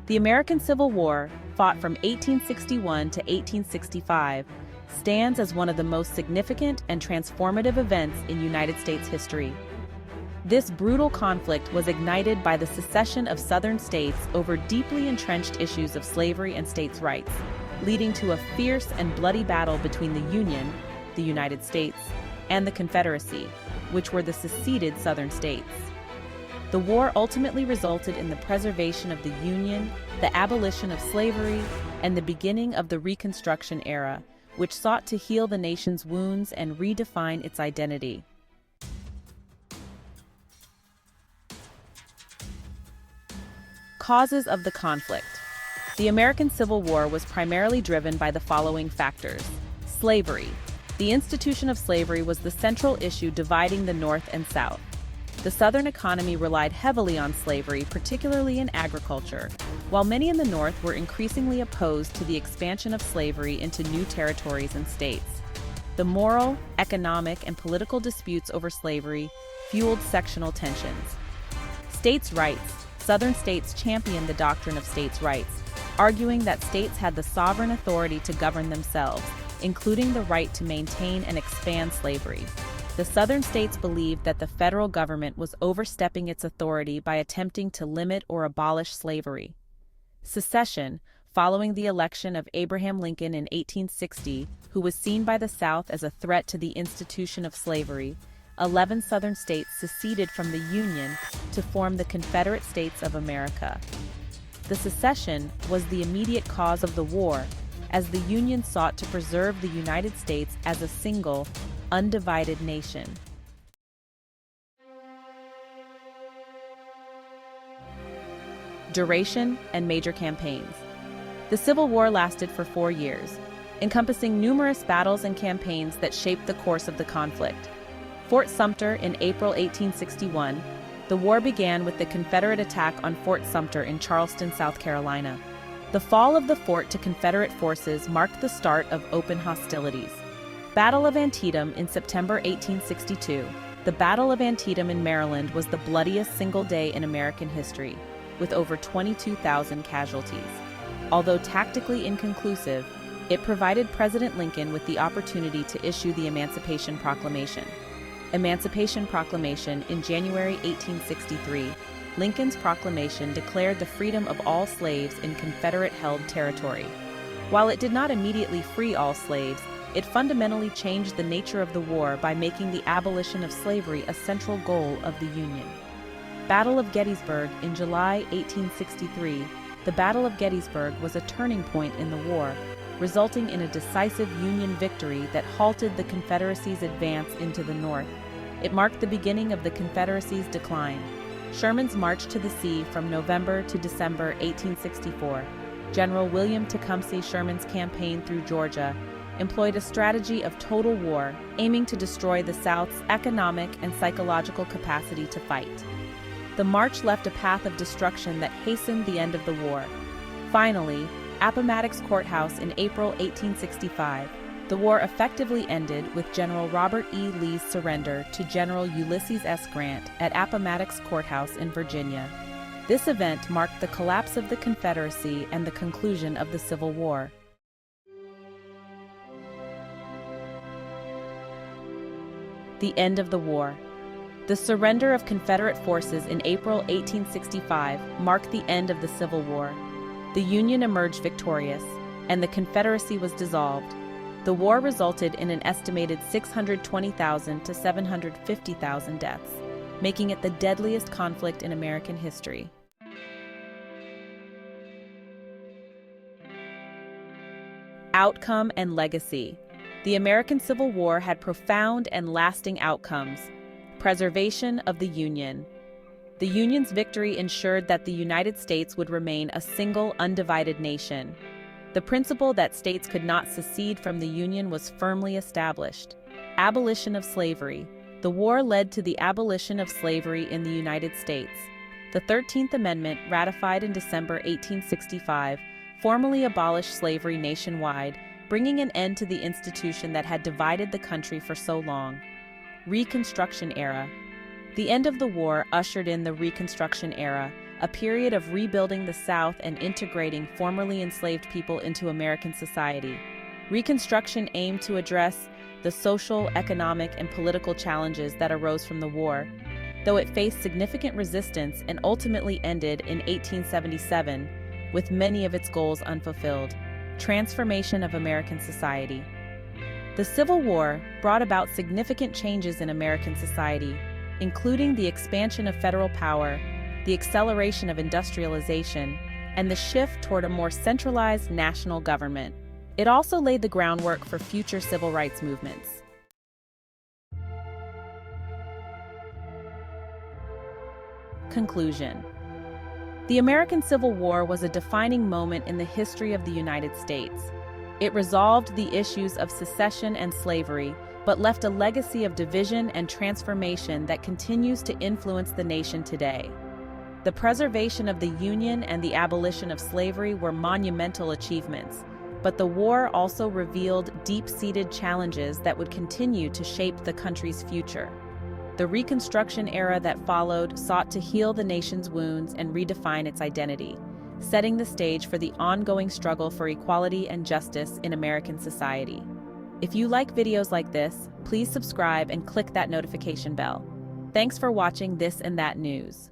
The American Civil War, fought from 1861 to 1865, stands as one of the most significant and transformative events in United States history. This brutal conflict was ignited by the secession of Southern states over deeply entrenched issues of slavery and states' rights, leading to a fierce and bloody battle between the Union, the United States, and the Confederacy, which were the seceded Southern states. The war ultimately resulted in the preservation of the Union, the abolition of slavery, and the beginning of the Reconstruction era, which sought to heal the nation's wounds and redefine its identity. Causes of the conflict. The American Civil War was primarily driven by the following factors. Slavery. The institution of slavery was the central issue dividing the North and South. The Southern economy relied heavily on slavery, particularly in agriculture, while many in the North were increasingly opposed to the expansion of slavery into new territories and states. The moral, economic, and political disputes over slavery fueled sectional tensions. States' rights. Southern states championed the doctrine of states' rights, arguing that states had the sovereign authority to govern themselves, including the right to maintain and expand slavery. The Southern states believed that the federal government was overstepping its authority by attempting to limit or abolish slavery. Secession, following the election of Abraham Lincoln in 1860, who was seen by the South as a threat to the institution of slavery, 11 Southern states seceded from the Union to form the Confederate States of America. The secession was the immediate cause of the war, as the Union sought to preserve the United States as a single, undivided nation. Duration and major campaigns. The Civil War lasted for 4 years, encompassing numerous battles and campaigns that shaped the course of the conflict. Fort Sumter in April 1861, the war began with the Confederate attack on Fort Sumter in Charleston, South Carolina. The fall of the fort to Confederate forces marked the start of open hostilities. Battle of Antietam in September 1862. The Battle of Antietam in Maryland was the bloodiest single day in American history, with over 22,000 casualties. Although tactically inconclusive, it provided President Lincoln with the opportunity to issue the Emancipation Proclamation. Emancipation Proclamation in January 1863. Lincoln's proclamation declared the freedom of all slaves in Confederate-held territory. While it did not immediately free all slaves, it fundamentally changed the nature of the war by making the abolition of slavery a central goal of the Union. Battle of Gettysburg in July 1863. The Battle of Gettysburg was a turning point in the war, resulting in a decisive Union victory that halted the Confederacy's advance into the North. It marked the beginning of the Confederacy's decline. Sherman's march to the sea from November to December 1864. General William Tecumseh Sherman's campaign through Georgia employed a strategy of total war, aiming to destroy the South's economic and psychological capacity to fight. The march left a path of destruction that hastened the end of the war. Finally, Appomattox Courthouse in April 1865. The war effectively ended with General Robert E. Lee's surrender to General Ulysses S. Grant at Appomattox Courthouse in Virginia. This event marked the collapse of the Confederacy and the conclusion of the Civil War. The end of the war. The surrender of Confederate forces in April 1865 marked the end of the Civil War. The Union emerged victorious, and the Confederacy was dissolved. The war resulted in an estimated 620,000 to 750,000 deaths, making it the deadliest conflict in American history. Outcome and legacy. The American Civil War had profound and lasting outcomes. Preservation of the Union. The Union's victory ensured that the United States would remain a single, undivided nation. The principle that states could not secede from the Union was firmly established. Abolition of slavery. The war led to the abolition of slavery in the United States. The 13th Amendment, ratified in December 1865, formally abolished slavery nationwide, bringing an end to the institution that had divided the country for so long. Reconstruction era. The end of the war ushered in the Reconstruction era, a period of rebuilding the South and integrating formerly enslaved people into American society. Reconstruction aimed to address the social, economic, and political challenges that arose from the war, though it faced significant resistance and ultimately ended in 1877, with many of its goals unfulfilled. Transformation of American society. The Civil War brought about significant changes in American society, including the expansion of federal power, the acceleration of industrialization, and the shift toward a more centralized national government. It also laid the groundwork for future civil rights movements. Conclusion. The American Civil War was a defining moment in the history of the United States. It resolved the issues of secession and slavery, but left a legacy of division and transformation that continues to influence the nation today. The preservation of the Union and the abolition of slavery were monumental achievements, but the war also revealed deep-seated challenges that would continue to shape the country's future. The Reconstruction era that followed sought to heal the nation's wounds and redefine its identity, setting the stage for the ongoing struggle for equality and justice in American society. If you like videos like this, please subscribe and click that notification bell. Thanks for watching This and That News.